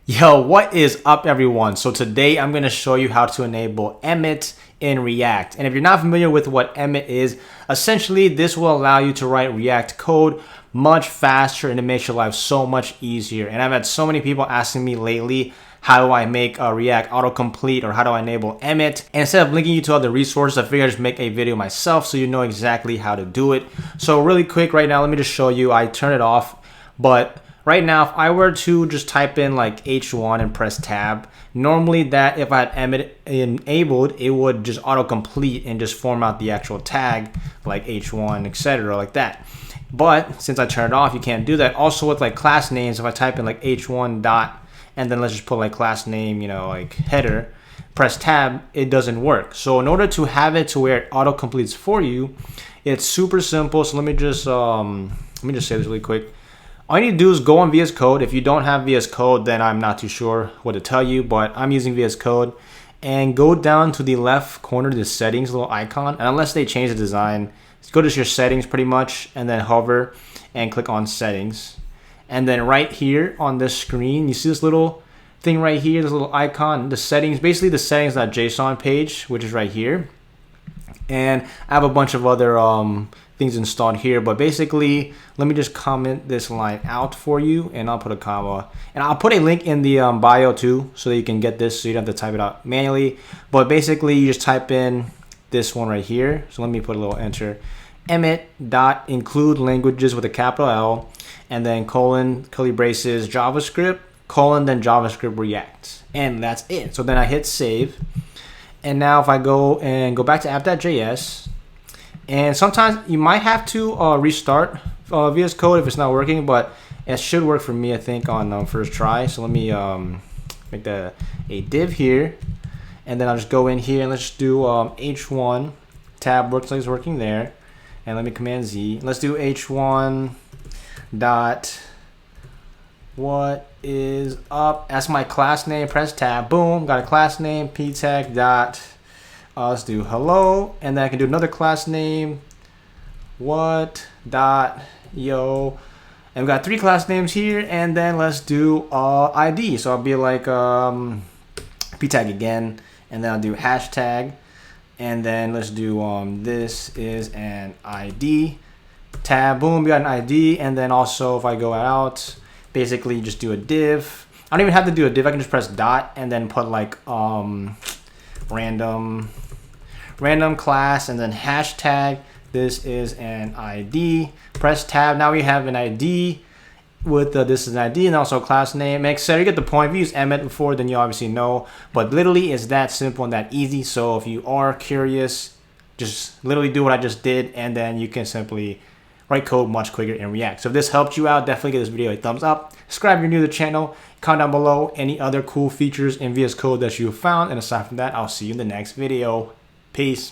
Yo, what is up everyone? So today I'm going to show you how to enable Emmet in React. And if you're not familiar with what Emmet is, essentially this will allow you to write React code much faster and it makes your life so much easier. And I've had so many people asking me lately, how do I make a React autocomplete or how do I enable Emmet? And instead of linking you to other resources, I figured I'd just make a video myself so you know exactly how to do it. So really quick right now, let me just show you. I turn it off, but right now, if I were to just type in like H1 and press tab, normally that if I had Emmet enabled, it would just autocomplete and just format the actual tag like H1, etc. like that. But since I turned it off, you can't do that. Also with like class names, if I type in like H1 dot and then let's just put like class name, you know, like header, press tab, it doesn't work. So in order to have it to where it autocompletes for you, it's super simple. So let me just say this really quick. All you need to do is go on VS Code. If you don't have VS Code, then I'm not too sure what to tell you, but I'm using VS Code. And go down to the left corner to the settings little icon. And unless they change the design, go to your settings pretty much, and then hover and click on settings. And then right here on this screen, you see this little thing right here, this little icon, the settings, basically the settings.json page, which is right here. And I have a bunch of other things installed here, but basically let me just comment this line out for you and I'll put a comma and I'll put a link in the bio too so that you can get this so you don't have to type it out manually. But basically you just type in this one right here. So let me put a little enter. Emmet dot include languages with a capital L and then colon curly braces JavaScript colon then JavaScript React, and that's it. So then I hit save. And now if I go back to app.js, and sometimes you might have to restart VS Code if it's not working, but it should work for me, I think, on first try. So let me make that a div here, and then I'll just go in here and let's just do H1 tab looks like it's working there, and let me command Z. Let's do H1 dot what is up. That's my class name. Press tab. Boom. Got a class name. P tag dot. Let's do hello, and then I can do another class name. What dot yo, and we got three class names here, and then let's do ID. So I'll be like p tag again, and then I'll do hashtag, and then let's do this is an ID tab. Boom, we got an ID, and then also if I go out, basically just do a div. I don't even have to do a div. I can just press dot and then put like random class and then hashtag this is an ID. Press tab. Now we have an ID with this is an ID and also class name, etc. You get the point. If you used Emmet before, then you obviously know, but literally it's that simple and that easy. So if you are curious, just literally do what I just did, and then you can simply write code much quicker in React. So if this helped you out, definitely give this video a thumbs up. Subscribe if you're new to the channel. Comment down below any other cool features in VS Code that you found. And aside from that, I'll see you in the next video. Peace.